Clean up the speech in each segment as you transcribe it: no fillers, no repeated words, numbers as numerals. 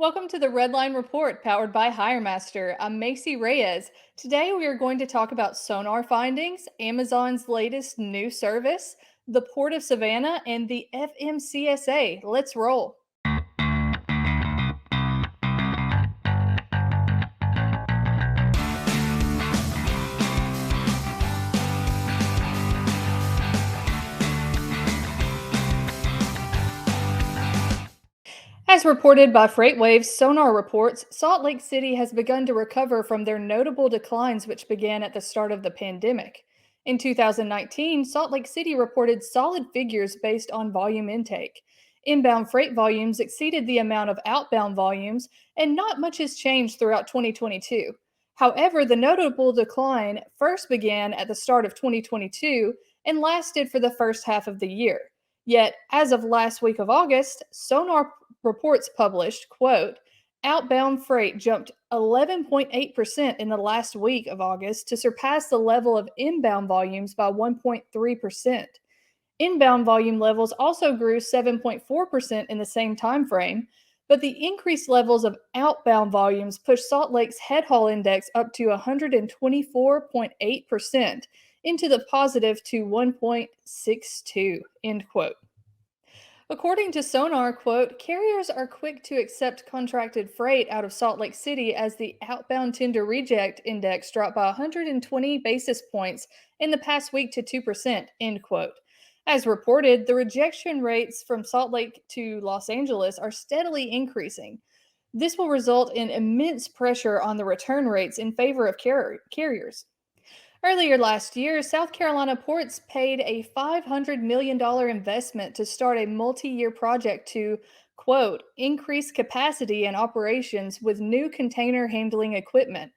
Welcome to the Redline Report powered by HireMaster. I'm Macy Reyes. Today we are going to talk about sonar findings, Amazon's latest new service, the Port of Savannah, and the FMCSA. Let's roll. As reported by FreightWaves Sonar Reports, Salt Lake City has begun to recover from their notable declines, which began at the start of the pandemic. In 2019, Salt Lake City reported solid figures based on volume intake. Inbound freight volumes exceeded the amount of outbound volumes, and not much has changed throughout 2022. However, the notable decline first began at the start of 2022 and lasted for the first half of the year. Yet, as of last week of August, Sonar reports published, quote, outbound freight jumped 11.8% in the last week of August to surpass the level of inbound volumes by 1.3%. Inbound volume levels also grew 7.4% in the same time frame, but the increased levels of outbound volumes pushed Salt Lake's head haul index up to 124.8% into the positive to 1.62, end quote. According to Sonar, quote, carriers are quick to accept contracted freight out of Salt Lake City as the outbound tender reject index dropped by 120 basis points in the past week to 2%, end quote. As reported, the rejection rates from Salt Lake to Los Angeles are steadily increasing. This will result in immense pressure on the return rates in favor of carriers. Earlier last year, South Carolina ports paid a $500 million investment to start a multi year project to, quote, increase capacity and operations with new container handling equipment,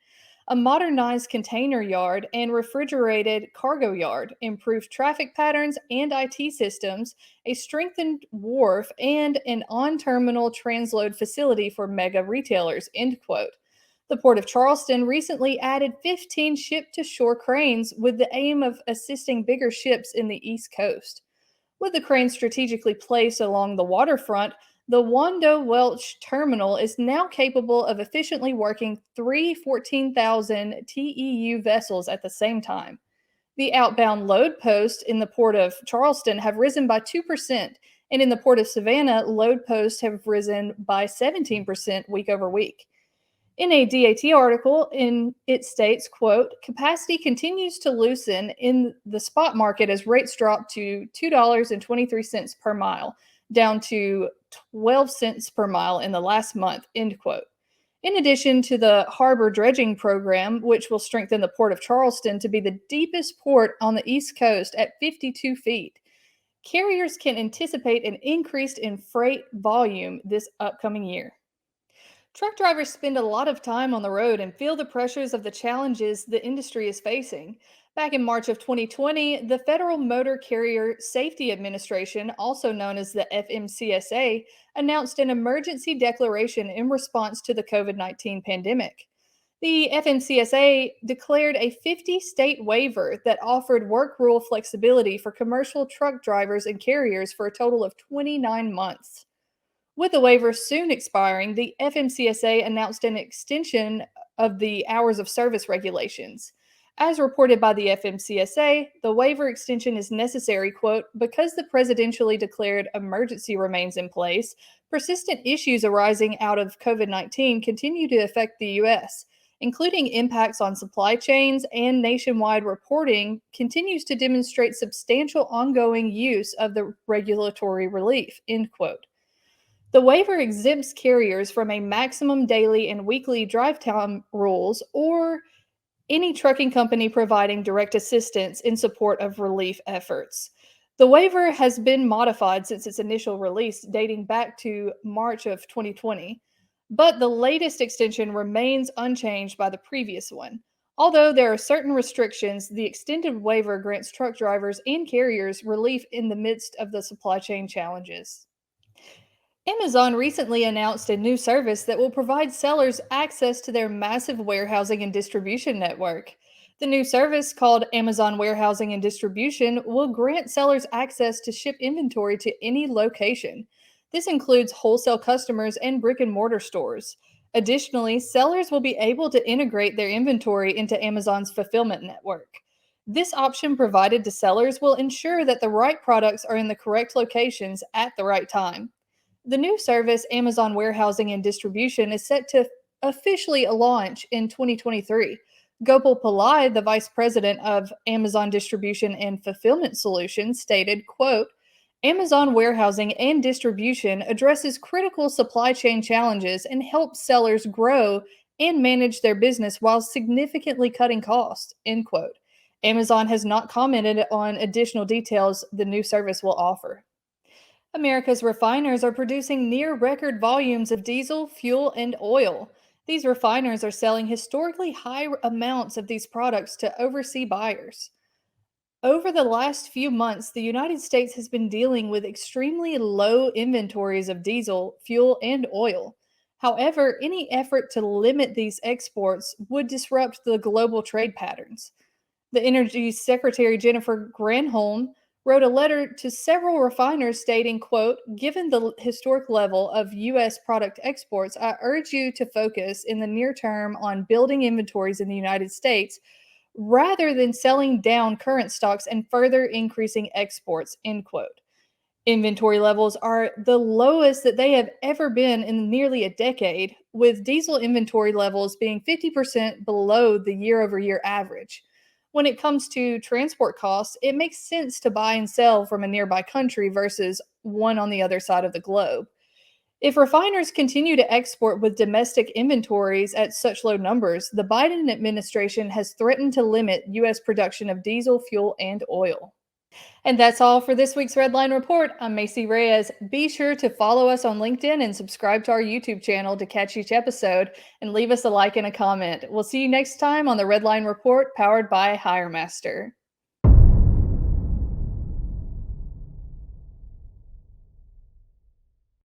a modernized container yard and refrigerated cargo yard, improved traffic patterns and IT systems, a strengthened wharf, and an on terminal transload facility for mega retailers, end quote. The Port of Charleston recently added 15 ship to shore cranes with the aim of assisting bigger ships in the East Coast. With the cranes strategically placed along the waterfront, the Wando Welch terminal is now capable of efficiently working three 14,000 TEU vessels at the same time. The outbound load posts in the Port of Charleston have risen by 2%, and in the Port of Savannah, load posts have risen by 17% week over week. In a DAT article, it states, quote, capacity continues to loosen in the spot market as rates drop to $2.23 per mile, down to 12 cents per mile in the last month, end quote. In addition to the harbor dredging program, which will strengthen the Port of Charleston to be the deepest port on the East Coast at 52 feet, carriers can anticipate an increase in freight volume this upcoming year. Truck drivers spend a lot of time on the road and feel the pressures of the challenges the industry is facing. Back in March of 2020, the Federal Motor Carrier Safety Administration, also known as the FMCSA, announced an emergency declaration in response to the COVID 19 pandemic. The FMCSA declared a 50 state waiver that offered work rule flexibility for commercial truck drivers and carriers for a total of 29 months. With the waiver soon expiring, the FMCSA announced an extension of the hours of service regulations. As reported by the FMCSA, the waiver extension is necessary, quote, because the presidentially declared emergency remains in place. Persistent issues arising out of COVID 19 continue to affect the U.S., including impacts on supply chains, and nationwide reporting continues to demonstrate substantial ongoing use of the regulatory relief, end quote. The waiver exempts carriers from a maximum daily and weekly drive time rules or any trucking company providing direct assistance in support of relief efforts. The waiver has been modified since its initial release, dating back to March of 2020, but the latest extension remains unchanged by the previous one. Although there are certain restrictions, the extended waiver grants truck drivers and carriers relief in the midst of the supply chain challenges. Amazon recently announced a new service that will provide sellers access to their massive warehousing and distribution network. The new service, called Amazon Warehousing and Distribution, will grant sellers access to ship inventory to any location. This includes wholesale customers and brick and mortar stores. Additionally, sellers will be able to integrate their inventory into Amazon's fulfillment network. This option provided to sellers will ensure that the right products are in the correct locations at the right time. The new service, Amazon Warehousing and Distribution, is set to officially launch in 2023. Gopal Pillai, the vice president of Amazon Distribution and Fulfillment Solutions, stated, quote, Amazon warehousing and distribution addresses critical supply chain challenges and helps sellers grow and manage their business while significantly cutting costs, end quote. Amazon has not commented on additional details the new service will offer. America's refiners are producing near record volumes of diesel, fuel, and oil. These refiners are selling historically high amounts of these products to overseas buyers. Over the last few months, the United States has been dealing with extremely low inventories of diesel, fuel, and oil. However, any effort to limit these exports would disrupt the global trade patterns. The Energy Secretary Jennifer Granholm wrote a letter to several refiners stating, quote, given the historic level of U.S. product exports, I urge you to focus in the near term on building inventories in the United States rather than selling down current stocks and further increasing exports, end quote. Inventory levels are the lowest that they have ever been in nearly a decade, with diesel inventory levels being 50% below the year over year average. When it comes to transport costs, it makes sense to buy and sell from a nearby country versus one on the other side of the globe. If refiners continue to export with domestic inventories at such low numbers, the Biden administration has threatened to limit U.S. production of diesel, fuel, and oil. And that's all for this week's Redline Report. I'm Macy Reyes. Be sure to follow us on LinkedIn and subscribe to our YouTube channel to catch each episode, and leave us a like and a comment. We'll see you next time on the Redline Report, powered by HireMaster.